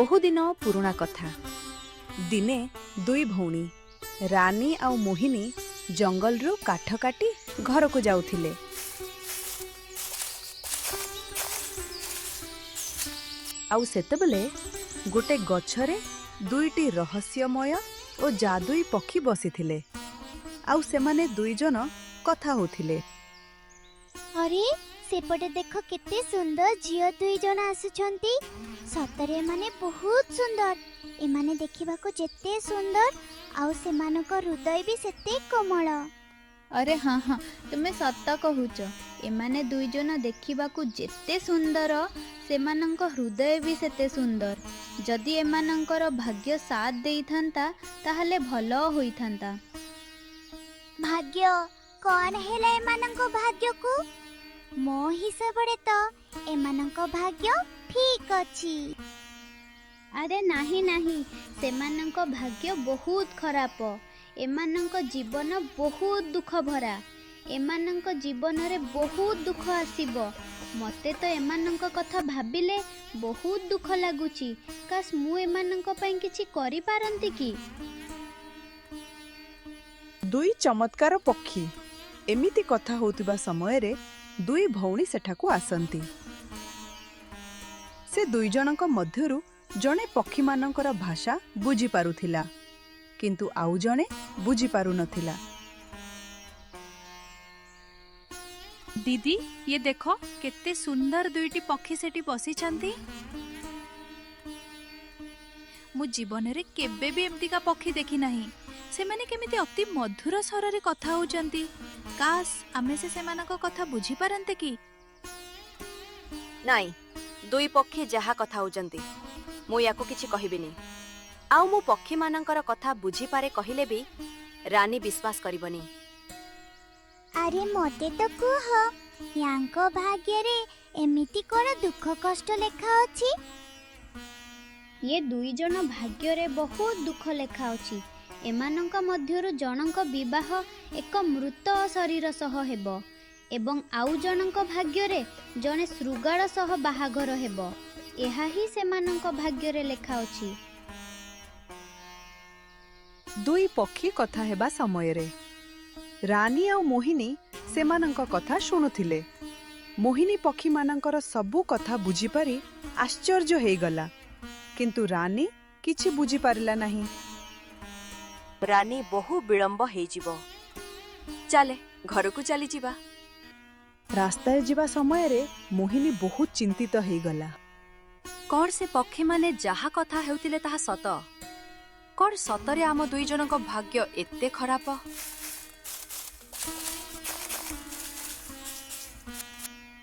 बहुदिन पुराणा कथा। दिने दुई भौणी रानी आउ मोहिनी जंगल रु काठ काटी घर को जाउथिले। आउ सेतेबेले गोटे गछरे दुईटी रहस्यमय ओ जादुई पक्षी बसिथिले। आउ सेमाने दुई जन कथा होथिले। अरे सेपटे देख केते सुंदर झियो दुई जन आसुछंती। सतरे माने बहुत सुंदर। एमाने देखिबाको जेते सुंदर आउ सेमानक हृदय भी सेते कोमल। अरे हाँ हाँ तुमे सत कहूच। एमाने दुई जन देखिबाको जेते सुंदर सेमानक हृदय भी सेते सुंदर। जदि एमानकर भाग्य साथ देई थांता ताहले भलो होई थांता। भाग्य कौन हेला एमानक भाग्य को? मो हिसाबरे तो एमानक भाग्य ठीक अछि। अरे नाही नाही सेमानक भाग्य बहुत खराब। एमानक जीवन बहुत दुख भरा। एमानक जीवन रे बहुत दुख आसीबो। मते तो एमानक कथा भाबिले बहुत दुख लागुची। काश मु एमानक पई किछि करि पारंती की। दुई चमत्कार पक्षी एमिति कथा होतिबा समय रे दुई भौणी सेठाकू आसंती। से दुई जनक मध्यरु जणे पक्षी मानकर भाषा बुझी पारुथिला, किंतु आउ जणे बुझी पारु नथिला। दीदी ये देखो केते सुंदर दुईटी पक्षी सेठी बसी छंती। मु जीवन रे केबे भी एमती का पक्षी देखी नहीं। से माने केमिति अति मधुर स्वर रे कथा होचंती। काश आमे से सेमानक कथा बुझी पारंते की। नाई दुई पक्षी जहा कथा होचंती मु याको किछि कहिबिनी। आउ मु पक्षी मानकर कथा बुझी पारे कहिले भी रानी विश्वास करिबनी। अरे मते तो कुह यांको भाग्य रे एमिति कोन दुख कष्ट लेखा अछि। ये दुई जन भाग्य रे बहुत दुख लेखा अछि। एमानंक मध्यरु जनक विवाह एक मृत शरीर सह हेबो एवं आउ जनक भाग्य रे जने श्रुगाड़ सह बाहाघर हेबो। एहा ही सेमानंक भाग्य रे लेखा अछि। दुई पक्षी कथा हेबा समय रे रानी आउ मोहिनी सेमानंक कथा शुणुथिले। मोहिनी पक्षी मानकर सबु कथा बुझी पारी आश्चर्य हेई गला, किंतु रानी किछि बुझी पारिला नहीं। रानी बहु विलंब हेई जिवो। चले घर को चली जिबा। रास्ता जिबा समय रे मोहिनी बहुत चिंतित हेई गला। कौन से पक्षी माने जहा कथा हेउतिले ताहा सत? कौन सतरे आम दुई जनक भाग्य एते खराब?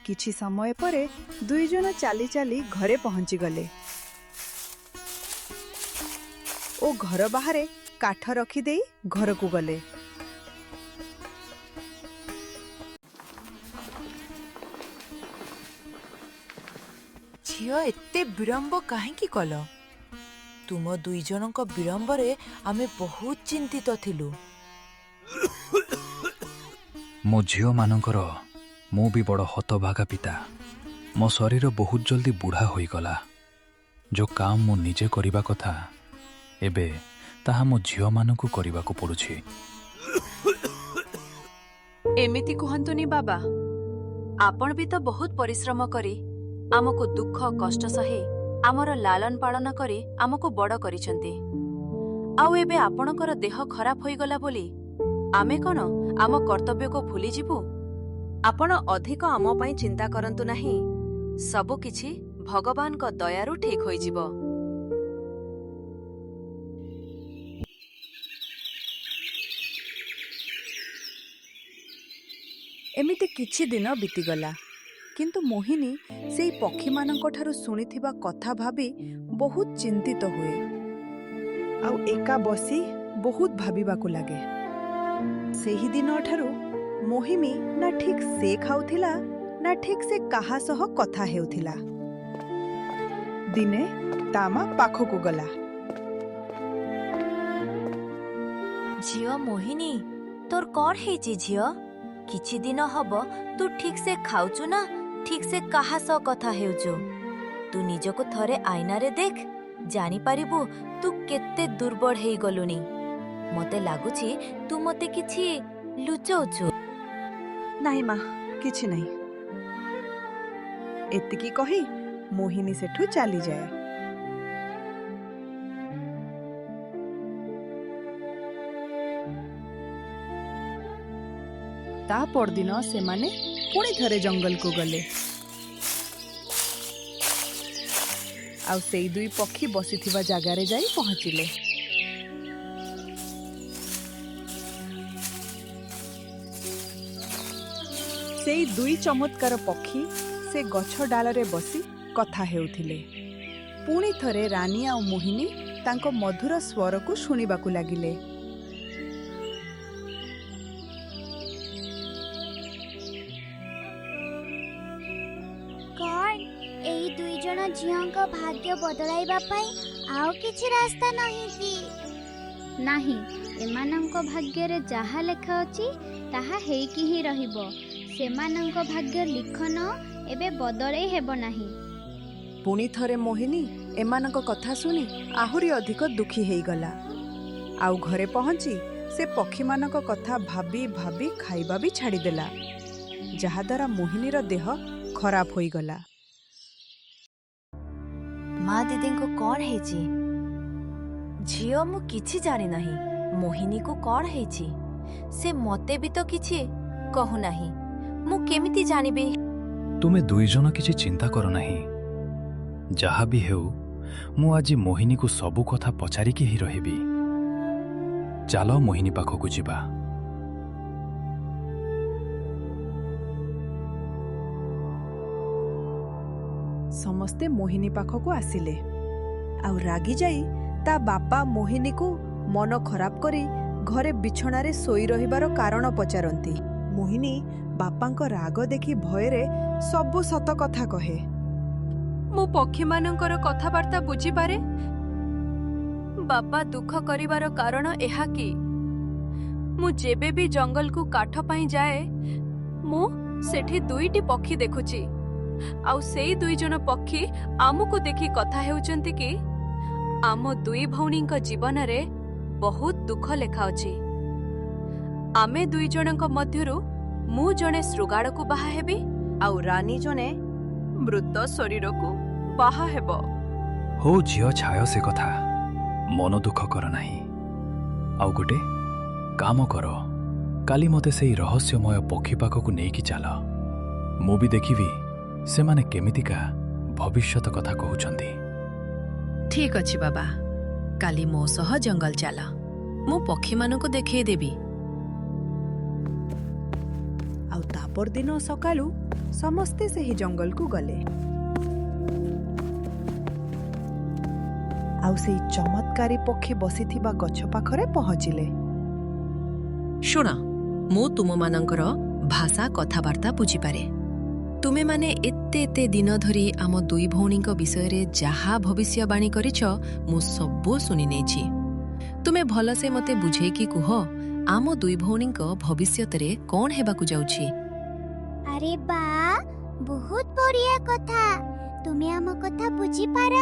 किछि समय परे दुई जन चाली चाली घरे पहुंची गले ओ घर बाहरे काठ रखी देई घर को गले। झियो एते विलंब काहेकि कल? तुम दुई जनक विलंब रे आमे बहुत चिंतित थिलु। मो झियो मानकर मु भी बड़ हतभागा पिता। मो शरीर बहुत जल्दी बुढ़ा होई गला। जो काम मु निजे करिबा कथा एबे ताहा मो झियो मानकु करिबाकु पड़ुछि। एमिति कहंतुनी बाबा। आपण भी तो बहुत परिश्रम करी आमको दुख कष्ट सहे आमर लालन पालन करी आमको बड़ करिसंती। आउ एबे आपणकर देह खराब होई गला बोली आमे कोन आम कर्तव्य को भूली जिबु? आपण अधिक आम पई चिंता करंतु नाही। सबु किछि भगवान को दयारु ठीक होई जिवो। एमिति किछि दिन बीतीगला, किंतु मोहिनी सेई पक्षी मानक ठारु सुनिथिबा कथा भाबी बहुत चिंतित हुए। आउ एका बसी बहुत भाबिबाकु लागे। सेही दिन ठारु मोहिनी ना ठीक से खाउथिला ना ठीक से काहा सह कथा हेउथिला। दिने तामा पाखकु गला। झियो मोहिनी तोर कौन हेची झियो? किछि दिन हब तू ठीक से खाउचु ना ठीक से काहा सह कथा हेउचु? तू निजको थरे आईना रे देख। ଜାଣିପାରିବୁ ତୁ କେତେ ଦୁର୍ବଳ ହେଇଗଲୁଣି। ମତେ ଲାଗୁଛି ତୁ ମତେ କିଛି ଲୁଚଉଛୁ। ନାହିଁ ମା, କିଛି ନାହିଁ। ଏତିକି କହି ମୋହିନୀ ସେଠୁ ଚାଲିଯାଏ। ତା ପରଦିନ ସେମାନେ ପୁଣି ଥରେ ଜଙ୍ଗଲକୁ ଗଲେ। ଆଉ ସେଇ ଦୁଇ ପକ୍ଷୀ ବସିଥିବା ଜାଗାରେ ଯାଇ ପହଞ୍ଚିଲେ। ସେଇ ଦୁଇ ଚମତ୍କାର ପକ୍ଷୀ ସେ ଗଛ ଡାଳରେ ବସି କଥା ହେଉଥିଲେ। ପୁଣି ଥରେ ରାନୀ ଆଉ ମୋହିନୀ ତାଙ୍କ ମଧୁର ସ୍ୱରକୁ ଶୁଣିବାକୁ ଲାଗିଲେ। କଣ ଏଇ ଦୁଇ ଜଣ ଝିଅଙ୍କ ଭାଗ୍ୟ ବଦଳାଇବା ପାଇଁ ଆଉ କିଛି ରାସ୍ତା ନାହିଁ କି? ନାହିଁ, ଏମାନଙ୍କ ଭାଗ୍ୟରେ ଯାହା ଲେଖା ଅଛି ତାହା ହେଇକି ହିଁ ରହିବ। ସେମାନଙ୍କ ଭାଗ୍ୟ ଲିଖନ ଏବେ ବଦଳେଇ ହେବ ନାହିଁ। ପୁଣି ଥରେ ମୋହିନୀ ଏମାନଙ୍କ କଥା ଶୁଣି ଆହୁରି ଅଧିକ ଦୁଃଖୀ ହେଇଗଲା। ଆଉ ଘରେ ପହଞ୍ଚି ସେ ପକ୍ଷୀମାନଙ୍କ କଥା ଭାବି ଭାବି ଖାଇବା ବି ଛାଡ଼ିଦେଲା, ଯାହାଦ୍ୱାରା ମୋହିନୀର ଦେହ ଖରାପ ହୋଇଗଲା। ମା ଦିଦିଙ୍କୁ କଣ ହେଇଛି? ଝିଅ, ମୁଁ କିଛି ଜାଣିନାହିଁ। ମୋହିନୀକୁ କଣ ହେଇଛି? ସେ ମତେ ବି ତ କିଛି କହୁନାହିଁ। ମୁଁ କେମିତି ଜାଣିବି? ତୁମେ ଦୁଇ ଜଣ କିଛି ଚିନ୍ତା କର ନାହିଁ। ଯାହା ବି ହେଉ, ମୁଁ ଆଜି ମୋହିନୀକୁ ସବୁ କଥା ପଚାରିକି ହିଁ ରହିବି। ଚାଲ ମୋହିନୀ ପାଖକୁ ଯିବା। ସମସ୍ତେ ମୋହିନୀ ପାଖକୁ ଆସିଲେ। ଆଉ ରାଗି ଯାଇ ତା ବାପା ମୋହିନୀକୁ ମନ ଖରାପ କରି ଘରେ ବିଛଣାରେ ଶୋଇ ରହିବାର କାରଣ ପଚାରନ୍ତି। ମୋହିନୀ ବାପାଙ୍କ ରାଗ ଦେଖି ଭୟରେ ସବୁ ସତ କଥା କହେ। ମୁଁ ପକ୍ଷୀମାନଙ୍କର କଥାବାର୍ତ୍ତା ବୁଝିପାରେ। ବାପା ଦୁଃଖ କରିବାର କାରଣ ଏହା କି ମୁଁ ଯେବେ ବି ଜଙ୍ଗଲକୁ କାଠ ପାଇଁ ଯାଏ, ମୁଁ ସେଠି ଦୁଇଟି ପକ୍ଷୀ ଦେଖୁଛି। ଆଉ ସେଇ ଦୁଇ ଜଣ ପକ୍ଷୀ ଆମକୁ ଦେଖି କଥା ହେଉଛନ୍ତି କି ଆମ ଦୁଇ ଭଉଣୀଙ୍କ ଜୀବନରେ ବହୁତ ଦୁଃଖ ଲେଖାଅଛି। ଆମେ ଦୁଇ ଜଣଙ୍କ ମଧ୍ୟରୁ ମୁଁ ଜଣେ ଶୃଗାଳକୁ ବାହା ହେବି, ଆଉ ରାନୀ ଜଣେ ମୃତ ଶରୀରକୁ ବାହା ହେବ। ହଉ ଝିଅ, ଛାୟ ସେ କଥା। ମନ ଦୁଃଖ କର ନାହିଁ। ଆଉ ଗୋଟେ କାମ କର, କାଲି ମୋତେ ସେଇ ରହସ୍ୟମୟ ପକ୍ଷୀ ପାଖକୁ ନେଇକି ଚାଲ। ମୁଁ ବି ଦେଖିବି ସେମାନେ କେମିତିକା ଭବିଷ୍ୟତ କଥା କହୁଛନ୍ତି। ଠିକ୍ ଅଛି ବାବା, କାଲି ମୋ ସହ ଜଙ୍ଗଲ ଚାଲ। ମୁଁ ପକ୍ଷୀମାନଙ୍କୁ ଦେଖେଇ ଦେବି। ଆଉ ତା ପରଦିନ ସକାଳୁ ସମସ୍ତେ ସେହି ଜଙ୍ଗଲକୁ ଗଲେ। ଆଉ ସେଇ ଚମତ୍କାରୀ ପକ୍ଷୀ ବସିଥିବା ଗଛ ପାଖରେ ପହଞ୍ଚିଲେ। ଶୁଣ, ମୁଁ ତୁମମାନଙ୍କର ଭାଷା କଥାବାର୍ତ୍ତା ବୁଝିପାରେ। ତୁମେମାନେ ଏତେ ଦିନ ଧରି ଆମ ଦୁଇ ଭଉଣୀଙ୍କ ବିଷୟରେ ଯାହା ଭବିଷ୍ୟବାଣୀ କରିଛ, ମୁଁ ସବୁ ଶୁଣି ନେଇଛି। ତୁମେ ଭଲସେ ମୋତେ ବୁଝେଇକି କୁହ, ଆମ ଦୁଇ ଭଉଣୀଙ୍କ ଭବିଷ୍ୟତରେ କଣ ହେବାକୁ ଯାଉଛି? ଆରେ ବା, ବହୁତ ବଢିଆ କଥା। ତୁମେ ଆମ କଥା ବୁଝିପାର।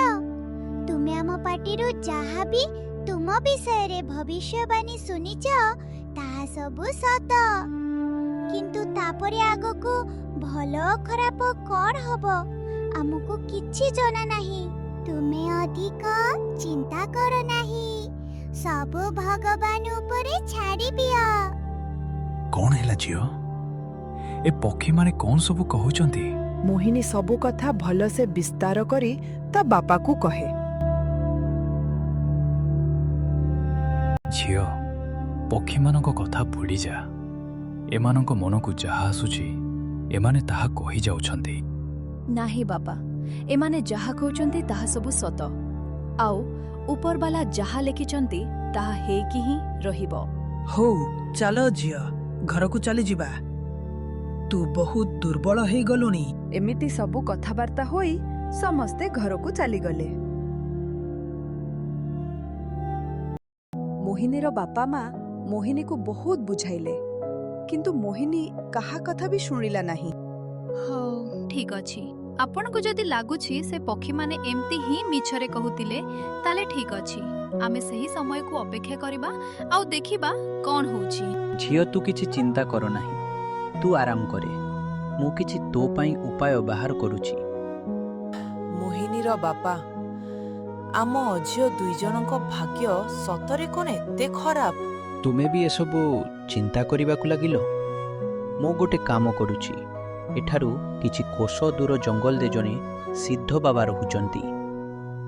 ତୁମେ ଆମ ପାଟିରୁ ଯାହା ବି ତୁମ ବିଷୟରେ ଭବିଷ୍ୟବାଣୀ ଶୁଣିଛ, ତାହା ସବୁ ସତ। କିନ୍ତୁ ତାପରେ ଆଗକୁ ଭଲ ଖରାପ କଣ ହବ ଆମକୁ କିଛି ଜଣା ନାହିଁ। ତୁମେ ଅଧିକ ଚିନ୍ତା କର ନାହିଁ, ସବୁ ଭଗବାନ ଉପରେ ଛାଡ଼ି ଦିଅ। କଣ ହେଲା ଝିଅ? ଏ ପକ୍ଷୀମାନେ କଣ ସବୁ କହୁଛନ୍ତି? ମୋହିନୀ ସବୁ କଥା ଭଲସେ ବିସ୍ତାର କରି ତା ବାପାକୁ କହେ। ଝିଅ, ପକ୍ଷୀମାନଙ୍କ କଥା ଭୁଲିଯା। ଏମାନଙ୍କ ମନକୁ ଯାହା ଆସୁଛି ଏମାନେ ତାହା କହିଯାଉଛନ୍ତି। ନାହିଁ ବାପା, ଏମାନେ ଯାହା କହୁଛନ୍ତି ତାହା ସବୁ ସତ। ଆଉ ଉପରବାଲା ଯାହା ଲେଖିଛନ୍ତି ତାହା ହେଇକି ହିଁ ରହିବ। ହଉ ଚାଲ ଝିଅ, ଘରକୁ ଚାଲିଯିବା। ତୁ ବହୁତ ଦୁର୍ବଳ ହେଇଗଲୁଣି। ଏମିତି ସବୁ କଥାବାର୍ତ୍ତା ହୋଇ ସମସ୍ତେ ଘରକୁ ଚାଲିଗଲେ। ମୋହିନୀର ବାପା ମା ମୋହିନୀକୁ ବହୁତ ବୁଝାଇଲେ, କିନ୍ତୁ ମୋହିନୀ କାହା କଥା ବି ଶୁଣିଲା ନାହିଁ। ହଉ ଠିକ୍ ଅଛି, ଆପଣଙ୍କୁ ଯଦି ଲାଗୁଛି ସେ ପକ୍ଷୀମାନେ ଏମିତି ହିଁ ମିଛରେ କହୁଥିଲେ ତାହେଲେ ଠିକ୍ ଅଛି, ଆମେ ସେହି ସମୟକୁ ଅପେକ୍ଷା କରିବା ଆଉ ଦେଖିବା କ'ଣ ହେଉଛି। ଝିଅ ତୁ କିଛି ଚିନ୍ତା କର ନାହିଁ, ତୁ ଆରାମ କରେ, ମୁଁ କିଛି ତୋ ପାଇଁ ଉପାୟ ବାହାର କରୁଛି। ମୋହିନୀର ବାପା, ଆମ ଝିଅ ଦୁଇ ଜଣଙ୍କ ଭାଗ୍ୟ ସତରେ କ'ଣ ଏତେ ଖରାପ? ତୁମେ ବି ଏସବୁ ଚିନ୍ତା କରିବାକୁ ଲାଗିଲ? ମୁଁ ଗୋଟେ କାମ କରୁଛି, ଏଠାରୁ କିଛି କୋଷ ଦୂର ଜଙ୍ଗଲରେ ଜଣେ ସିଦ୍ଧ ବାବା ରହୁଛନ୍ତି।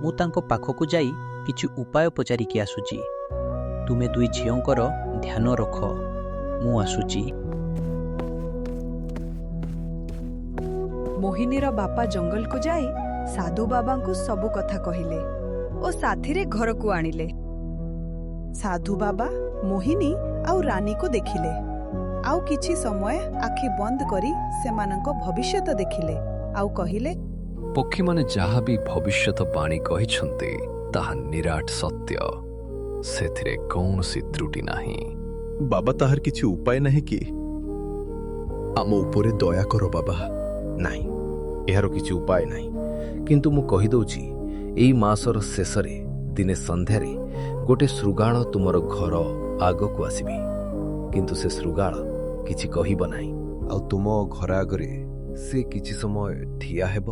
ମୁଁ ତାଙ୍କ ପାଖକୁ ଯାଇ କିଛି ଉପାୟ ପଚାରିକି ଆସୁଛି। ତୁମେ ଦୁଇ ଝିଅଙ୍କର ଧ୍ୟାନ ରଖ, ମୁଁ ଆସୁଛି। ମୋହିନୀର ବାପା ଜଙ୍ଗଲକୁ ଯାଇ ସାଧୁ ବାବାଙ୍କୁ ସବୁ କଥା କହିଲେ ଓ ସାଥିରେ ଘରକୁ ଆଣିଲେ। ସାଧୁ ବାବା ମୋହିନୀ ଆଉ ରାନୀକୁ ଦେଖିଲେ ଆଉ କିଛି ସମୟ ଆଖି ବନ୍ଦ କରି ସେମାନଙ୍କ ଭବିଷ୍ୟତ ଦେଖିଲେ ଆଉ କହିଲେ, ପକ୍ଷୀମାନେ ଯାହା ବି ଭବିଷ୍ୟତ ବାଣୀ କହିଛନ୍ତି ତାହା ନିରାଟ ସତ୍ୟ, ସେଥିରେ କୌଣସି ତ୍ରୁଟି ନାହିଁ। ବାବା, ତାହାର କିଛି ଉପାୟ ନାହିଁ କି? ଆମ ଉପରେ ଦୟା କର ବାବା। ନାହିଁ, ଏହାର କିଛି ଉପାୟ ନାହିଁ, କିନ୍ତୁ ମୁଁ କହିଦେଉଛି, ଏଇ ମାସର ଶେଷରେ ଦିନେ ସନ୍ଧ୍ୟାରେ ଗୋଟେ ଶୃଗାଳ ତୁମର ଘର ଆଗକୁ ଆସିବି, କିନ୍ତୁ ସେ ଶୃଗାଳ କିଛି କହିବ ନାହିଁ। ଆଉ ତୁମ ଘର ଆଗରେ ସେ କିଛି ସମୟ ଠିଆ ହେବ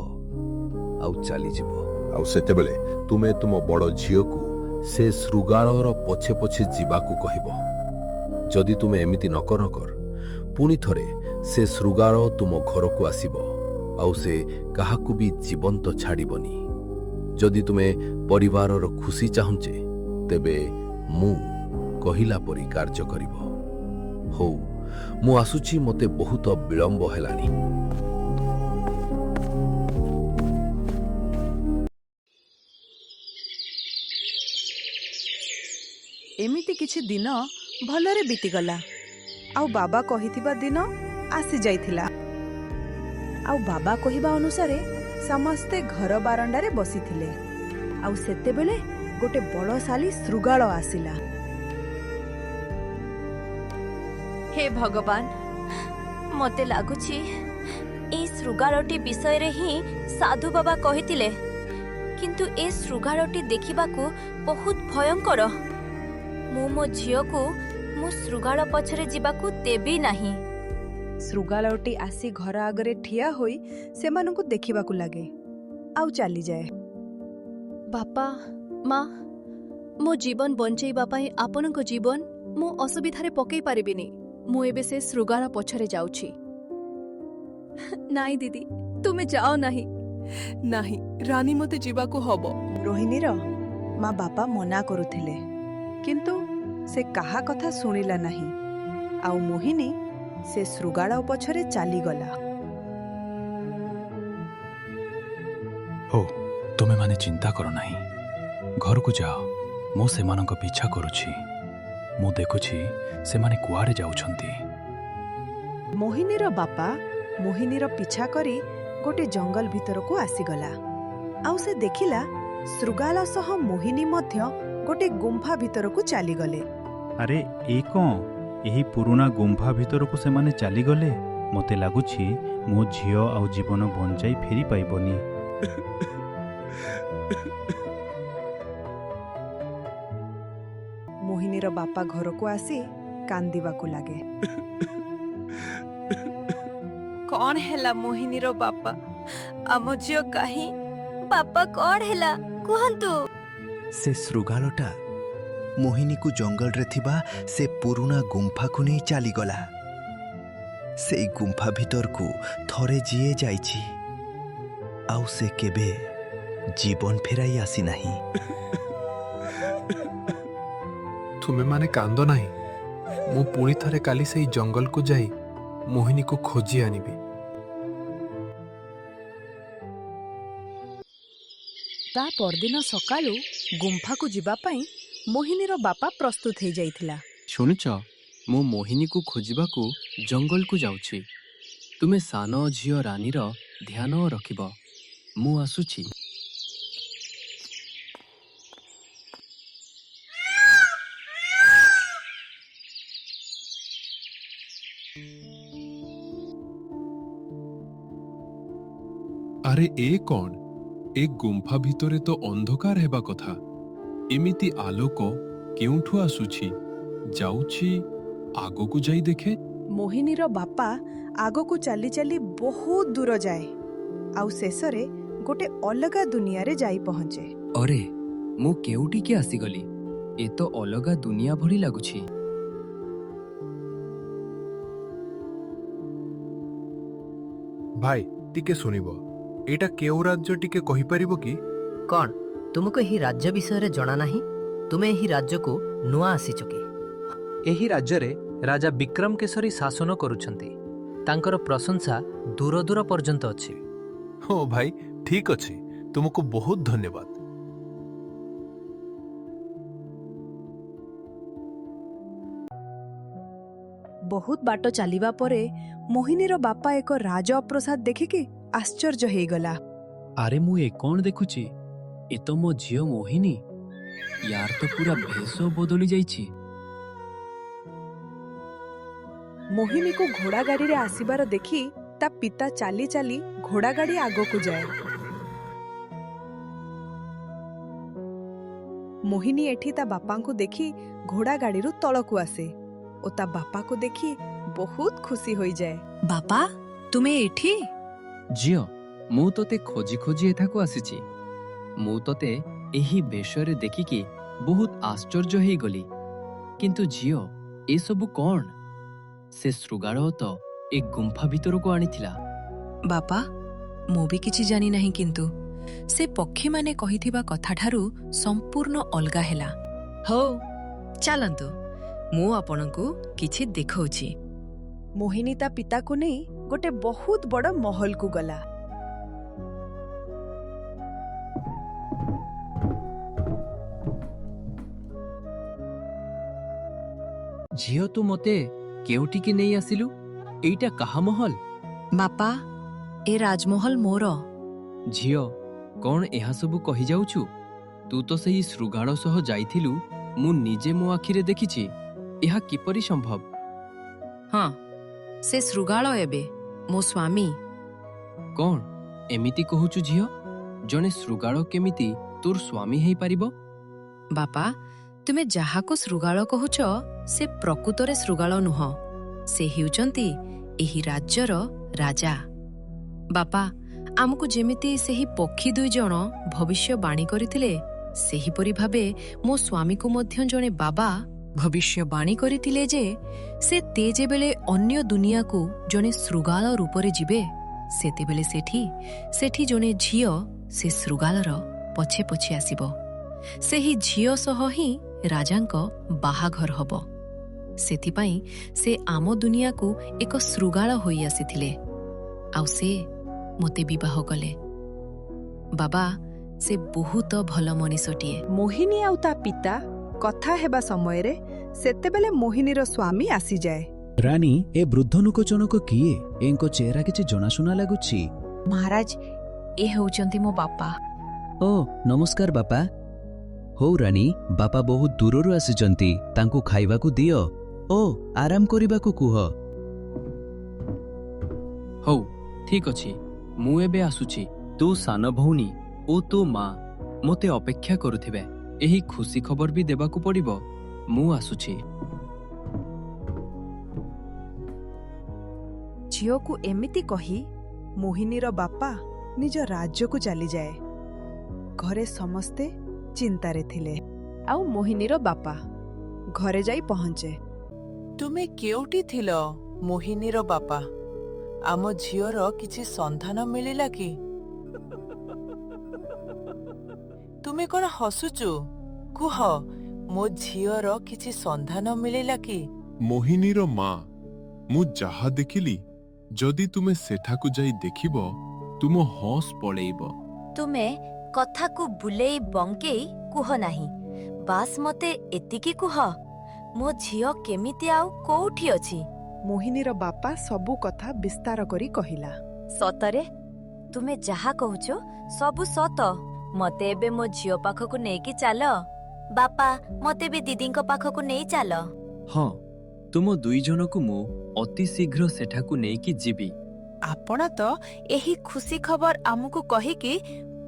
ଆଉ ଚାଲିଯିବ। ଆଉ ସେତେବେଳେ ତୁମେ ତୁମ ବଡ଼ ଝିଅକୁ ସେ ଶୃଗାଳର ପଛେ ପଛେ ଯିବାକୁ କହିବ। ଯଦି ତୁମେ ଏମିତି ନ କର ପୁଣି ଥରେ ସେ ଶୃଗାଳ ତୁମ ଘରକୁ ଆସିବ ଆଉ ସେ କାହାକୁ ବି ଜୀବନ୍ତ ଛାଡ଼ିବନି। ଯଦି ତୁମେ ପରିବାରର ଖୁସି ଚାହୁଁଛେ ତେବେ ମୁଁ କହିଲା ପରି କାର୍ଯ୍ୟ କରିବ। ହଉ, ମୁଁ ଆସୁଛି, ମୋତେ ବହୁତ ବିଳମ୍ବ ହେଲାଣି। ଏମିତି କିଛି ଦିନ ଭଲରେ ବିତିଗଲା ଆଉ ବାବା କହିଥିବା ଦିନ ଆସିଯାଇଥିଲା। ଆଉ ବାବା କହିବା ଅନୁସାରେ ସମସ୍ତେ ଘର ବାରଣ୍ଡାରେ ବସିଥିଲେ ଆଉ ସେତେବେଳେ ଗୋଟେ ବଳଶାଳୀ ଶୃଗାଳ ଆସିଲା। ହେ ଭଗବାନ, ମୋତେ ଲାଗୁଛି ଏଇ ଶୃଗାଳଟି ବିଷୟରେ ହିଁ ସାଧୁ ବାବା କହିଥିଲେ, କିନ୍ତୁ ଏ ଶୃଗାଳଟି ଦେଖିବାକୁ ବହୁତ ଭୟଙ୍କର। ମୁଁ ମୋ ଝିଅକୁ ମୁଁ ଶୃଗାଳ ପଛରେ ଯିବାକୁ ଦେବି ନାହିଁ। ଶୃଗାଳଟି ଆସି ଘର ଆଗରେ ଠିଆ ହୋଇ ସେମାନଙ୍କୁ ଦେଖିବାକୁ ଲାଗେ ଆଉ ଚାଲିଯାଏ। ବାପା, ମା, ମୋ ଜୀବନ ବଞ୍ଚେଇବା ପାଇଁ ଆପଣଙ୍କ ଜୀବନ ମୁଁ ଅସୁବିଧାରେ ପକେଇ ପାରିବିନି। ମୁଁ ଏବେ ସେ ଶୃଗାଳ ପଛରେ ଯାଉଛି। ନାଇଁ ଦିଦି, ତୁମେ ଯାଅ ନାହିଁ। ନାହିଁ ରାନୀ, ମୋତେ ଯିବାକୁ ହବ। ରୋହିଣୀର ମା ବାପା ମନା କରୁଥିଲେ, କିନ୍ତୁ ସେ କାହା କଥା ଶୁଣିଲା ନାହିଁ ଆଉ ମୋହିନୀ ସେ ଶୃଗାଳ ପଛରେ ଚାଲିଗଲା। ହଉ, ତୁମେମାନେ ଚିନ୍ତା କର ନାହିଁ, ଘରକୁ ଯାଅ, ମୁଁ ସେମାନଙ୍କ ପିଛା କରୁଛି। ମୁଁ ଦେଖୁଛି ସେମାନେ କୁଆଡ଼େ ଯାଉଛନ୍ତି। ମୋହିନୀର ବାପା ମୋହିନୀର ପିଛା କରି ଗୋଟେ ଜଙ୍ଗଲ ଭିତରକୁ ଆସିଗଲା ଆଉ ସେ ଦେଖିଲା ଶୃଗାଳ ସହ ମୋହିନୀ ମଧ୍ୟ ଗୋଟେ ଗୁମ୍ଫା ଭିତରକୁ ଚାଲିଗଲେ। ଆରେ ଏ କ'ଣ? ଏହି ପୁରୁଣା ଗୁମ୍ଫା ଭିତରକୁ ସେମାନେ ଚାଲିଗଲେ। ମୋତେ ଲାଗୁଛି ମୋ ଝିଅ ଆଉ ଜୀବନ ବଞ୍ଚାଇ ଫେରି ପାଇବନି। ମୋହିନୀର ବାପା ଘରକୁ ଆସି କାନ୍ଦିବାକୁ ଲାଗେ। କ'ଣ ହେଲା ମୋହିନୀର ବାପା? ଆମ ଝିଅ କାହିଁ? ବାପା, କ'ଣ ହେଲା କୁହନ୍ତୁ? ସେ ଶୃଗାଳଟା ମୋହିନୀକୁ ଜଙ୍ଗଲରେ ଥିବା ସେ ପୁରୁଣା ଗୁମ୍ଫାକୁ ନେଇ ଚାଲିଗଲା। ସେଇ ଗୁମ୍ଫା ଭିତରକୁ ଥରେ ଯିଏ ଯାଇଛି ଆଉ ସେ କେବେ ଜୀବନ ଫେରାଇ ଆସିନାହିଁ। ତୁମେମାନେ କାନ୍ଦ ନାହିଁ, ମୁଁ ପୁଣି ଥରେ କାଲି ସେଇ ଜଙ୍ଗଲକୁ ଯାଇ ମୋହିନୀକୁ ଖୋଜି ଆଣିବି। ତା ପରଦିନ ସକାଳୁ ଗୁମ୍ଫାକୁ ଯିବା ପାଇଁ ମୋହିନୀର ବାପା ପ୍ରସ୍ତୁତ ହେଇଯାଇଥିଲା। ଶୁଣୁଛ, ମୁଁ ମୋହିନୀକୁ ଖୋଜିବାକୁ ଜଙ୍ଗଲକୁ ଯାଉଛି। ତୁମେ ସାନ ଝିଅ ରାନୀର ଧ୍ୟାନ ରଖିବ, ମୁଁ ଆସୁଛି। ଆରେ ଏ କଣ? ଏ ଗୁମ୍ଫା ଭିତରେ ତ ଅନ୍ଧକାର ହେବା କଥା। ଏମିତି ଆଲୋକ କେଉଁଠୁ ଆସୁଛି? ଯାଉଛି, ଆଗକୁ ଯାଇ ଦେଖେ। ମୋହିନୀର ବାପା ଆଗକୁ ଚାଲି ଚାଲି ବହୁତ ଦୂର ଯାଏ ଆଉ ଶେଷରେ ଗୋଟେ ଅଲଗା ଦୁନିଆରେ ଯାଇ ପହଞ୍ଚେ। ଅରେ ମୁଁ କେଉଁଠିକି ଆସିଗଲି? ଏ ତ ଅଲଗା ଦୁନିଆ ଭଳି ଲାଗୁଛି। ଭାଇ ଟିକେ ଶୁଣିବ, ଏଇଟା କେଉଁ ରାଜ୍ୟ ଟିକେ କହିପାରିବ କି? କ'ଣ ତୁମକୁ ଏହି ରାଜ୍ୟ ବିଷୟରେ ଜଣା ନାହିଁ? ତୁମେ ଏହି ରାଜ୍ୟକୁ ନୂଆ ଆସିଛ କି? ଏହି ରାଜ୍ୟରେ ରାଜା ବିକ୍ରମ କେଶରୀ ଶାସନ କରୁଛନ୍ତି। ତାଙ୍କର ପ୍ରଶଂସା ଦୂର ଦୂର ପର୍ଯ୍ୟନ୍ତ ଅଛି। ହଁ ଭାଇ, ଠିକ ଅଛି। ତୁମକୁ ବହୁତ ଧନ୍ୟବାଦ। ବହୁତ ବାଟ ଚାଲିବା ପରେ ମୋହିନୀର ବାପା ଏକ ରାଜପ୍ରସାଦ ଦେଖିକି ଆଶ୍ଚର୍ଯ୍ୟ ହେଇଗଲା। ଆରେ ମୁଁ ଏ କ'ଣ ଦେଖୁଛି? ଏ ତ ମୋ ଝିଅ ମୋହିନୀ। ୟାର ତ ପୁରା ଭେଷ ବଦଳି ଯାଇଛି। ମୋହିନୀକୁ ଘୋଡ଼ାଗାଡ଼ିରେ ଆସିବାର ଦେଖି ତା ପିତା ଚାଲି ଚାଲି ଘୋଡ଼ାଗାଡ଼ି ଆଗକୁ ଯାଏ। ମୋହିନୀ ଏଠି ତା ବାପାଙ୍କୁ ଦେଖି ଘୋଡ଼ାଗାଡ଼ିରୁ ତଳକୁ ଆସେ ଓ ତା ବାପାକୁ ଦେଖି ବହୁତ ଖୁସି ହୋଇଯାଏ। ବାପା, ତୁମେ ଏଠି? ଝିଅ, ମୁଁ ତୋତେ ଖୋଜି ଖୋଜି ଏଠାକୁ ଆସିଛି। ମୁଁ ତୋତେ ଏହି ବେଶରେ ଦେଖିକି ବହୁତ ଆଶ୍ଚର୍ଯ୍ୟ ହେଇଗଲି। କିନ୍ତୁ ଝିଅ, ଏସବୁ କ'ଣ? ସେ ଶୃଗାଳ ତ ଏ ଗୁମ୍ଫା ଭିତରକୁ ଆଣିଥିଲା। ବାପା, ମୁଁ ବି କିଛି ଜାଣି ନାହିଁ, କିନ୍ତୁ ସେ ପକ୍ଷୀମାନେ କହିଥିବା କଥାଠାରୁ ସମ୍ପୂର୍ଣ୍ଣ ଅଲଗା ହେଲା। ହଉ, ଚାଲନ୍ତୁ, ମୁଁ ଆପଣଙ୍କୁ କିଛି ଦେଖାଉଛି। ମୋହିନୀ ତା ପିତାକୁ ନେଇ ଗୋଟେ ବହୁତ ବଡ଼ ମହଲକୁ ଗଲା। ଝିଅ, ତୁ ମୋତେ କେଉଁଠିକି ନେଇ ଆସିଲୁ? ଏଇଟା କାହା ମହଲ? ବାପା, ଏ ରାଜମହଲ ମୋର। ଝିଅ, କ'ଣ ଏହା ସବୁ କହିଯାଉଛୁ? ତୁ ତ ସେହି ଶୃଗାଳ ସହ ଯାଇଥିଲୁ। ମୁଁ ନିଜେ ମୋ ଆଖିରେ ଦେଖିଛି। ଏହା କିପରି ସମ୍ଭବ? ହଁ, ସେ ଶୃଗାଳ ଏବେ ମୋ ସ୍ୱାମୀ। କ'ଣ ଏମିତି କହୁଛୁ ଝିଅ? ଜଣେ ଶୃଗାଳ କେମିତି ତୋର ସ୍ୱାମୀ ହେଇପାରିବ? ବାପା, ତୁମେ ଯାହାକୁ ଶୃଗାଳ କହୁଛ, ସେ ପ୍ରକୃତରେ ଶୃଗାଳ ନୁହଁ। ସେ ହେଉଛନ୍ତି ଏହି ରାଜ୍ୟର ରାଜା। ବାପା, ଆମକୁ ଯେମିତି ସେହି ପକ୍ଷୀ 2 ଜଣ ଭବିଷ୍ୟବାଣୀ କରିଥିଲେ, ସେହିପରି ଭାବେ ମୋ ସ୍ୱାମୀକୁ ମଧ୍ୟ ଜଣେ ବାବା ଭବିଷ୍ୟବାଣୀ କରିଥିଲେ ଯେ ସେ ତେଜେବେଳେ ଅନ୍ୟ ଦୁନିଆକୁ ଜଣେ ଶୃଗାଳ ରୂପରେ ଯିବେ, ସେତେବେଳେ ସେଠି ଜଣେ ଝିଅ ସେ ଶୃଗାଳର ପଛେ ପଛେ ଆସିବ। ସେହି ଝିଅ ସହ ହିଁ ରାଜାଙ୍କ ବାହାଘର ହେବ। ସେଥିପାଇଁ ସେ ଆମ ଦୁନିଆକୁ ଏକ ଶୃଗାଳ ହୋଇ ଆସିଥିଲେ ଆଉ ସେ ମୋତେ ବିବାହ କଲେ। ବାବା, ସେ ବହୁତ ଭଲ ମଣିଷଟିଏ। ମୋହିନୀ ଆଉ ତା ପିତା କଥା ହେବା ସମୟରେ ସେତେବେଳେ ମୋହିନୀର ସ୍ୱାମୀ ଆସିଯାଏ। ରାଣୀ, ଏ ବୃଦ୍ଧ ଲୋକ ଜଣକ କିଏ? ଏଙ୍କ ଚେହେରା କିଛି ଜଣାଶୁଣା ଲାଗୁଛି। ମହାରାଜ, ଏ ହେଉଛନ୍ତି ମୋ ବାପା। ଓ, ନମସ୍କାର ବାପା। ହଉ ରାଣୀ, ବାପା ବହୁତ ଦୂରରୁ ଆସିଛନ୍ତି। ତାଙ୍କୁ ଖାଇବାକୁ ଦିଅ ଓ ଆରାମ କରିବାକୁ କୁହ। ହଉ, ଠିକ ଅଛି, ମୁଁ ଏବେ ଆସୁଛି। ତୋ ସାନ ଭଉଣୀ ଓ ତୋ ମା ମୋତେ ଅପେକ୍ଷା କରୁଥିବେ। ଏହି ଖୁସି ଖବର ବି ଦେବାକୁ ପଡ଼ିବ। ମୁଁ ଆସୁଛି। ଝିଅକୁ ଏମିତି କହି ମୋହିନୀର ବାପା ନିଜ ରାଜ୍ୟକୁ ଚାଲିଯାଏ। ଘରେ ସମସ୍ତେ ଚିନ୍ତାରେ ଥିଲେ ଆଉ ମୋହିନୀର ବାପା ଘରେ ଯାଇ ପହଞ୍ଚେ। ତୁମେ କେଉଁଠି ଥିଲ, ମୋହିନୀର ବାପା? ଆମ ଝିଅର କିଛି ସନ୍ଧାନ ମିଳିଲା କି? ତୁମେ କ'ଣ ହସୁଛୁ? କୁହ, ମୋ ଝିଅର କିଛି ସନ୍ଧାନ ମିଳିଲା କି? ମୋହିନୀର ମା, ମୁଁ ଯାହା ଦେଖିଲି, ଯଦି ତୁମେ ସେଠାକୁ ଯାଇ ଦେଖିବ, ତୁମ ହସ ପଳେଇବ। ତୁମେ କଥାକୁ ବୁଲେଇ ବଙ୍କେଇ କୁହ ନାହିଁ। ବାସ୍ ମୋତେ ଏତିକି କୁହ, ମୋ ଝିଅ କେମିତି ଆଉ କୋଉଠି ଅଛି? ମୋହିନୀର ବାପା ସବୁ କଥା ବିସ୍ତାର କରି କହିଲା। ସତରେ? ତୁମେ ଯାହା କହୁଛ ସବୁ ସତ। ମତେ ଏବେ ମୋ ଝିଅ ପାଖକୁ ନେଇକି ଚାଲ। ବାପା, ମତେ ବି ଦିଦିଙ୍କ ପାଖକୁ ନେଇ ଚାଲ। ହଁ, ତୁମ 2 ଜଣକୁ ମୁଁ ଅତି ଶୀଘ୍ର ସେଠାକୁ ନେଇକି ଯିବି। ଆପଣ ତ ଏହି ଖୁସି ଖବର ଆମକୁ କହିକି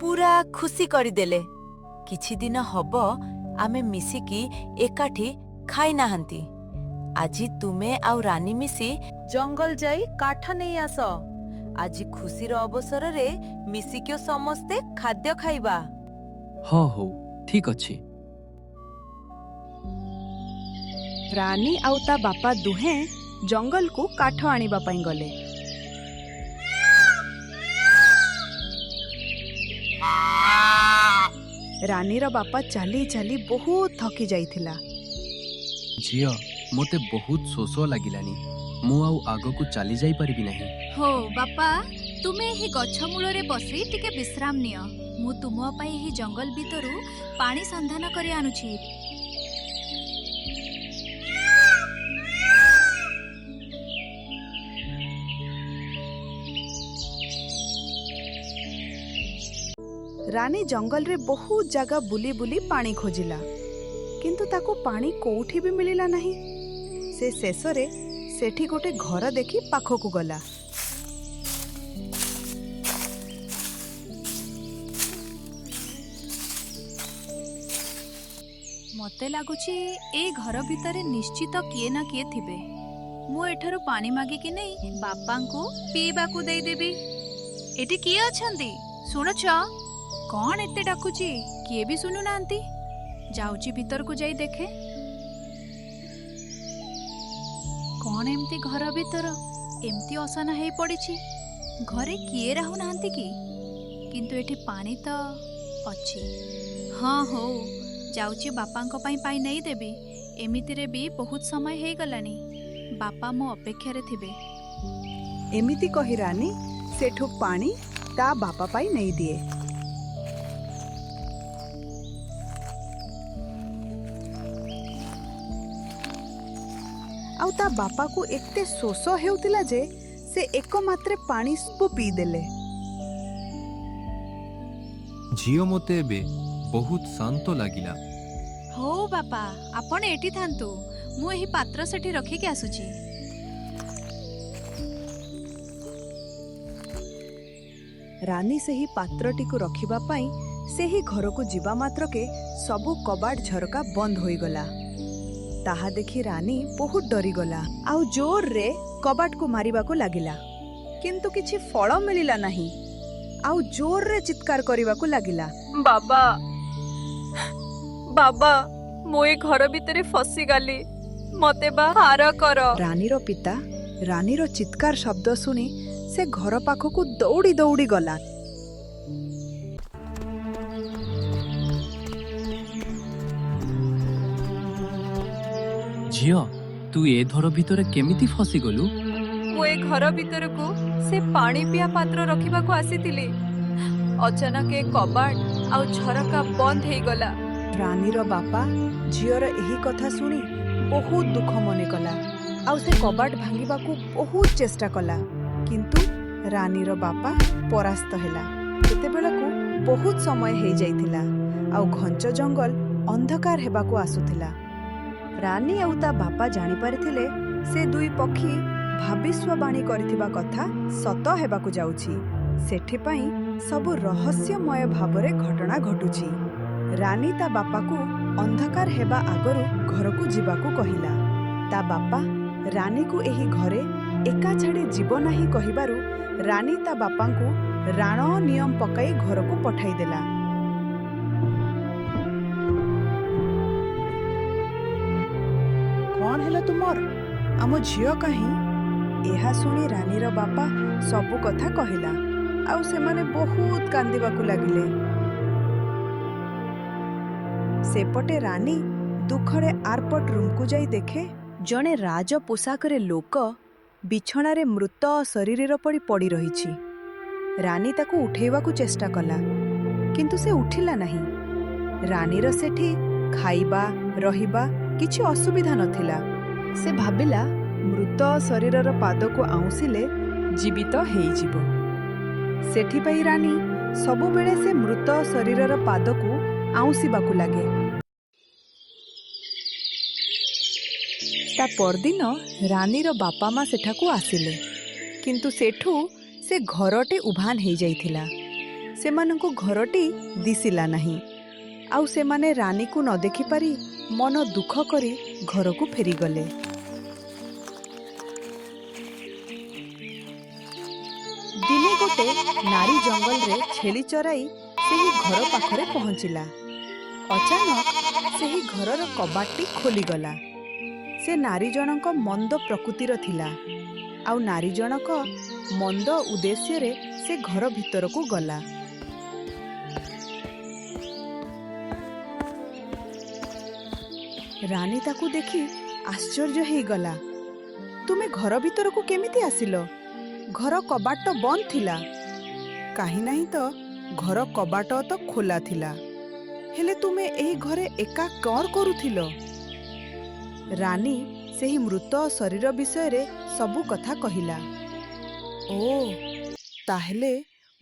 ପୁରା ଖୁସି କରିଦେଲେ। କିଛି ଦିନ ହବ ଆମେ ମିଶିକି ଏକାଠି ଖାଇନାହାନ୍ତି। ଆଜି ତୁମେ ଆଉ ରାନୀ ମିଶି ଜଙ୍ଗଲ ଯାଇ କାଠ ନେଇ ଆସ। ଆଜି ଖୁସିର ଅବସରରେ ମିଶିକି ସମସ୍ତେ ଖାଦ୍ୟ ଖାଇବା। ହଁ ହଉ ଠିକ୍ ଅଛି। ରାନୀ ଆଉ ତା ବାପା ଦୁହେଁ ଜଙ୍ଗଲକୁ କାଠ ଆଣିବା ପାଇଁ ଗଲେ। ରାନୀର ବାପା ଚାଲି ଚାଲି ବହୁତ ଥକି ଯାଇଥିଲା। ଝିଅ, ମୋତେ ବହୁତ ଶୋଷ ଲାଗିଲାନି। ମୁଁ ଆଉ ଆଗକୁ ଚାଲି ଯାଇପାରିବି ନାହିଁ। ହଉ ବାପା, ତୁମେ ଏହି ଗଛ ମୂଳରେ ବସି ଟିକେ ବିଶ୍ରାମ ନିଅ। ମୁଁ ତୁମ ପାଇଁ ଏହି ଜଙ୍ଗଲ ଭିତରୁ ପାଣି ସନ୍ଧାନ କରି ଆଣୁଛି। ରାନୀ ଜଙ୍ଗଲରେ ବହୁତ ଜାଗା ବୁଲି ବୁଲି ପାଣି ଖୋଜିଲା, କିନ୍ତୁ ତାକୁ ପାଣି କୋଉଠି ବି ମିଳିଲା ନାହିଁ। ସେ ଶେଷରେ ସେଠି ଗୋଟେ ଘର ଦେଖି ପାଖକୁ ଗଲା। ମତେ ଲାଗୁଛି ଏଇ ଘର ଭିତରେ ନିଶ୍ଚିତ କିଏ ନା କିଏ ଥିବେ। ମୁଁ ଏଠାରୁ ପାଣି ମାଗିକି ନେଇ ବାପାଙ୍କୁ ପିଇବାକୁ ଦେଇଦେବି। ଏଠି କିଏ ଅଛନ୍ତି? ଶୁଣୁଛ? କଣ ଏତେ ଡାକୁଛି? କିଏ ବି ଶୁଣୁନାହାନ୍ତି। ଯାଉଛି ଭିତରକୁ ଯାଇ ଦେଖେ। କଣ ଏମିତି ଘର ଭିତର ଏମିତି ଅସନା ହେଇ ପଡ଼ିଛି? ଘରେ କିଏ ରହୁନାହାନ୍ତି କି? କିନ୍ତୁ ଏଠି ପାଣି ତ ଅଛି। ହଁ ହଉ, ଯାଉଛି ବାପାଙ୍କ ପାଇଁ ପାଣି ନେଇ ଦେବି। ଏମିତିରେ ବି ବହୁତ ସମୟ ହେଇଗଲାଣି। ବାପା ମୋ ଅପେକ୍ଷାରେ ଥିବେ। ଏମିତି କହି ରାନୀ ସେଠୁ ପାଣି ତା ବାପା ପାଇଁ ନେଇଦିଏ। ଆଉ ତା ବାପାକୁ ଏତେ ଶୋଷ ହେଉଥିଲା ଯେ ସେ ଏକମାତ୍ରେ ପାଣି ପିଇଦେଲେ। ଝିଅ, ମୋତେ ଏବେ ବହୁତ ଶାନ୍ତ ଲାଗିଲା। ହଉ ବାପା, ଆପଣ ଏଠି ଥାନ୍ତୁ। ମୁଁ ଏହି ପାତ୍ର ସେଠି ରଖିକି ଆସୁଛି। ରାନୀ ସେହି ପାତ୍ରଟିକୁ ରଖିବା ପାଇଁ ସେହି ଘରକୁ ଯିବା ମାତ୍ରକେ ସବୁ କବାଟ ଝରକା ବନ୍ଦ ହୋଇଗଲା। ତାହା ଦେଖି ରାନୀ ବହୁତ ଡରିଗଲା ଆଉ ଜୋରରେ କବାଟକୁ ମାରିବାକୁ ଲାଗିଲା। କିନ୍ତୁ କିଛି ଫଳ ମିଳିଲା ନାହିଁ। ଆଉ ଜୋରରେ ଚିତ୍କାର କରିବାକୁ ଲାଗିଲା, ବାବା, ବାବା, ମୁଁ ଏ ଘର ଭିତରେ ଫସିଗଲି। ମତେ ବାହାର କର। ରାନୀର ପିତା ରାନୀର ଚିତ୍କାର ଶବ୍ଦ ଶୁଣି ସେ ଘର ପାଖକୁ ଦୌଡ଼ି ଦୌଡ଼ି ଗଲା। ଝିଅ, ତୁ ଏ ଘର ଭିତରେ କେମିତି ଫସିଗଲୁ? ମୁଁ ଏ ଘର ଭିତରକୁ ସେ ପାଣି ପିଆ ପାତ୍ର ରଖିବାକୁ ଆସିଥିଲି। ଅଚାନକ ଏ କବାଟ ଆଉ ଝରକା ବନ୍ଦ ହେଇଗଲା। ରାନୀର ବାପା ଝିଅର ଏହି କଥା ଶୁଣି ବହୁତ ଦୁଃଖ ମନେ କଲା ଆଉ ସେ କବାଟ ଭାଙ୍ଗିବାକୁ ବହୁତ ଚେଷ୍ଟା କଲା। କିନ୍ତୁ ରାନୀର ବାପା ପରାସ୍ତ ହେଲା। ସେତେବେଳକୁ ବହୁତ ସମୟ ହେଇଯାଇଥିଲା ଆଉ ଘଞ୍ଚ ଜଙ୍ଗଲ ଅନ୍ଧକାର ହେବାକୁ ଆସୁଥିଲା। ରାନୀ ଆଉ ତା ବାପା ଜାଣିପାରିଥିଲେ ସେ ଦୁଇ ପକ୍ଷୀ ଭବିଷ୍ୟବାଣୀ କରିଥିବା କଥା ସତ ହେବାକୁ ଯାଉଛି। ସେଥିପାଇଁ ସବୁ ରହସ୍ୟମୟ ଭାବରେ ଘଟଣା ଘଟୁଛି। ରାନୀ ତା ବାପାକୁ ଅନ୍ଧକାର ହେବା ଆଗରୁ ଘରକୁ ଯିବାକୁ କହିଲା। ତା ବାପା ରାନୀକୁ ଏହି ଘରେ ଏକା ଛାଡ଼ି ଯିବ ନାହିଁ କହିବାରୁ ରାନୀ ତା ବାପାଙ୍କୁ ରାଣ ନିୟମ ପକାଇ ଘରକୁ ପଠାଇଦେଲା। କଣ ହେଲା ତୁମର? ଆମ ଝିଅ କାହିଁ? ଏହା ଶୁଣି ରାନୀର ବାପା ସବୁ କଥା କହିଲା ଆଉ ସେମାନେ ବହୁତ କାନ୍ଦିବାକୁ ଲାଗିଲେ। ସେପଟେ ରାନୀ ଦୁଃଖରେ ଆରପଟ ରୁମକୁ ଯାଇ ଦେଖେ ଜଣେ ରାଜ ପୋଷାକରେ ଲୋକ ବିଛଣାରେ ମୃତ ଶରୀରର ପରି ପଡ଼ି ରହିଛି। ରାନୀ ତାକୁ ଉଠେଇବାକୁ ଚେଷ୍ଟା କଲା, କିନ୍ତୁ ସେ ଉଠିଲା ନାହିଁ। ରାନୀର ସେଠି ଖାଇବା ରହିବା କିଛି ଅସୁବିଧା ନଥିଲା। ସେ ଭାବିଲା ମୃତ ଶରୀରର ପାଦକୁ ଆଉଁସିଲେ ଜୀବିତ ହେଇଯିବ। ସେଥିପାଇଁ ରାନୀ ସବୁବେଳେ ସେ ମୃତ ଶରୀରର ପାଦକୁ ଆଉଁସିବାକୁ ଲାଗେ। ତା ପରଦିନ ରାନୀର ବାପା ମା ସେଠାକୁ ଆସିଲେ, କିନ୍ତୁ ସେଠୁ ସେ ଘରଟେ ଉଭାନ ହେଇଯାଇଥିଲା। ସେମାନଙ୍କୁ ଘରଟି ଦିଶିଲା ନାହିଁ। ଆଉ ସେମାନେ ରାନୀକୁ ନ ଦେଖିପାରି ମନ ଦୁଃଖ କରି ଘରକୁ ଫେରିଗଲେ। ଦିନେ ଗୋଟେ ନାରୀ ଜଙ୍ଗଲରେ ଛେଳି ଚରାଇ ସେହି ଘର ପାଖରେ ପହଞ୍ଚିଲା। ଅଚାନକ ସେହି ଘରର କବାଟଟି ଖୋଲିଗଲା। ସେ ନାରୀ ଜଣକ ମନ୍ଦ ପ୍ରକୃତିର ଥିଲା। ଆଉ ନାରୀ ଜଣକ ମନ୍ଦ ଉଦ୍ଦେଶ୍ୟରେ ସେ ଘର ଭିତରକୁ ଗଲା। ରାନୀ ତାକୁ ଦେଖି ଆଶ୍ଚର୍ଯ୍ୟ ହେଇଗଲା। ତୁମେ ଘର ଭିତରକୁ କେମିତି ଆସିଲ? ଘର କବାଟ ତ ବନ୍ଦ ଥିଲା। କାହିଁ ନାହିଁ ତ ଘର କବାଟ ତ ଖୋଲା ଥିଲା। ହେଲେ ତୁମେ ଏହି ଘରେ ଏକା କ'ଣ କରୁଥିଲ? ରାନୀ ସେହି ମୃତ ଶରୀର ବିଷୟରେ ସବୁ କଥା କହିଲା। ଓ, ତାହେଲେ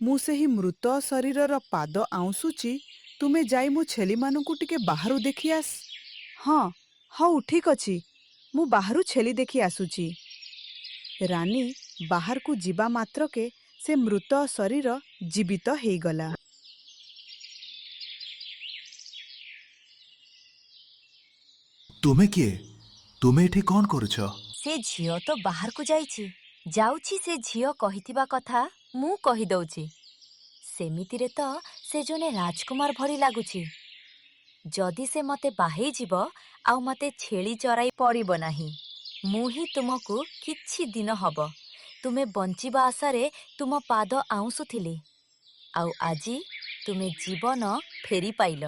ମୁଁ ସେହି ମୃତ ଶରୀରର ପାଦ ଆଉଁସୁଛି। ତୁମେ ଯାଇ ମୋ ଛେଳିମାନଙ୍କୁ ଟିକେ ବାହାରୁ ଦେଖି ଆସ। ହଁ, ହଉ ଠିକ୍ ଅଛି, ମୁଁ ବାହାରୁ ଛେଳି ଦେଖି ଆସୁଛି। ରାନୀ ବାହାରକୁ ଯିବା ମାତ୍ରକେ ସେ ମୃତ ଶରୀର ଜୀବିତ ହେଇଗଲା। ତୁମେ କିଏ? ତୁମେ ଏଠି କ'ଣ କରୁଛ? ସେ ଝିଅ ତ ବାହାରକୁ ଯାଉଛି ସେ ଝିଅ କହିଥିବା କଥା ମୁଁ କହିଦଉଛି। ସେମିତିରେ ତ ସେ ଜଣେ ରାଜକୁମାର ଭଳି ଲାଗୁଛି। ଯଦି ସେ ମତେ ବାହେଇଯିବ ଆଉ ମତେ ଛେଳି ଚରାଇ ପଡ଼ିବ ନାହିଁ, ମୁଁ ହିଁ ତୁମକୁ କିଛି ଦିନ ହବ ତୁମେ ବଞ୍ଚିବା ଆଶାରେ ତୁମ ପାଦ ଆଉଁସୁଥିଲି। ଆଉ ଆଜି ତୁମେ ଜୀବନ ଫେରି ପାଇଲ।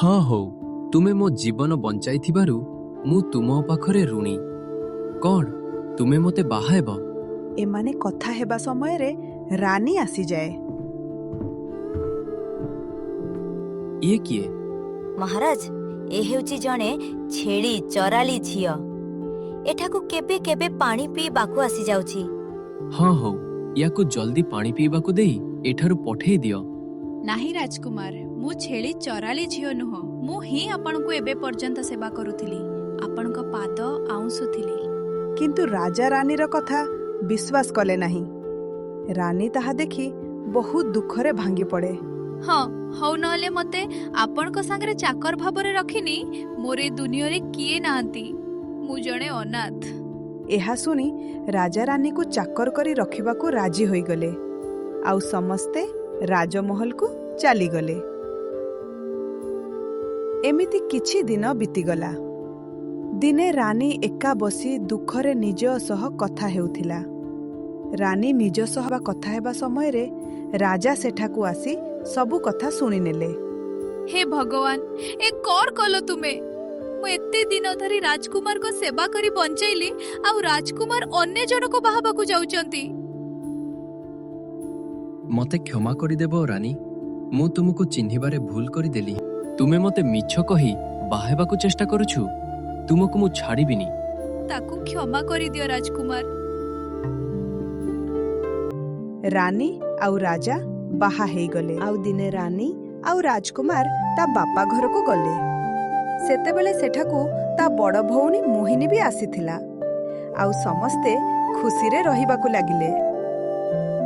ହଁ ହଉ, ତୁମେ ମୋ ଜୀବନ ବଞ୍ଚାଇଥିବାରୁ ମୁଁ ତୁମ ପାଖରେ ଋଣୀ। କ'ଣ ତୁମେ ମୋତେ ବାହା ହେବ? ଏମାନେ କଥା ହେବା ସମୟରେ ରାନୀ ଆସିଯାଏ। ଇଏ କିଏ? ମହାରାଜ, ଏ ହେଉଛି ଜଣେ ଛେଳି ଚରାଳି ଝିଅ। ଏଠାକୁ କେବେ କେବେ ପାଣି ପିଇବାକୁ ଆସିଯାଉଛି। ହଁ ହଉ, ୟାକୁ ଜଲ୍ଦି ପାଣି ପିଇବାକୁ ଦେଇ ଏଠାରୁ ପଠେଇ ଦିଅ। ନାହିଁ ରାଜକୁମାର, ମୁଁ ଛେଳି ଚରାଳି ଝିଅ ନୁହଁ। ମୁଁ ହିଁ ଆପଣଙ୍କୁ ଏବେ ପର୍ଯ୍ୟନ୍ତ ସେବା କରୁଥିଲି, ଆପଣଙ୍କ ପାଦ ଆଉଁସୁଥିଲି। କିନ୍ତୁ ରାଜା ରାନୀର କଥା ବିଶ୍ୱାସ କଲେ ନାହିଁ। ରାନୀ ତାହା ଦେଖି ବହୁତ ଦୁଃଖରେ ଭାଙ୍ଗି ପଡ଼େ। ହଁ ହଉ, ନହେଲେ ମତେ ଆପଣଙ୍କ ସାଙ୍ଗରେ ଚାକର ଭାବରେ ରଖିନି। ମୋର ଏ ଦୁନିଆରେ କିଏ ନାହାନ୍ତି, ମୁଁ ଜଣେ ଅନାଥ। ଏହା ଶୁଣି ରାଜା ରାନୀକୁ ଚାକର କରି ରଖିବାକୁ ରାଜି ହୋଇଗଲେ। ଆଉ ସମସ୍ତେ ରାଜମହଲକୁ ଚାଲିଗଲେ। ଏମିତି କିଛି ଦିନ ବିତିଗଲା। ଦିନେ ରାନୀ ଏକା ବସି ଦୁଃଖରେ ନିଜ ସହ କଥା ହେଉଥିଲା। ରାନୀ ନିଜ ସହ କଥା ହେବା ସମୟରେ ରାଜା ସେଠାକୁ ଆସି ସବୁ କଥା ଶୁଣିନେଲେ। ହେ ଭଗବାନ, ଏ କଣ କଲ ତୁମେ? ମୁଁ ଏତେ ଦିନ ଧରି ରାଜକୁମାରଙ୍କ ସେବା କରି ବଞ୍ଚାଇଲି, ଆଉ ରାଜକୁମାର ଅନ୍ୟ ଜଣକୁ ବାହା ହେବାକୁ ଯାଉଛନ୍ତି। ମତେ କ୍ଷମା କରିଦେବ ରାନୀ, ମୁଁ ତୁମକୁ ଚିହ୍ନିବାରେ ଭୁଲ କରିଦେଲି। ତୁମେ ମତେ ମିଛ କହି ବାହା ହେବାକୁ ଚେଷ୍ଟା କରୁଛୁ। ତୁମକୁ ମୁଁ ଛାଡ଼ିବିନି। ତାକୁ କ୍ଷମା କରିଦିଅ ରାଜକୁମାର। ରାନୀ ଆଉ ରାଜା ବାହା ହେଇଗଲେ। ଆଉ ଦିନେ ରାନୀ ଆଉ ରାଜକୁମାର ତା ବାପା ଘରକୁ ଗଲେ। ସେତେବେଳେ ସେଠାକୁ ତା ବଡ଼ ଭଉଣୀ ମୋହିନୀ ବି ଆସିଥିଲା। ଆଉ ସମସ୍ତେ ଖୁସିରେ ରହିବାକୁ ଲାଗିଲେ।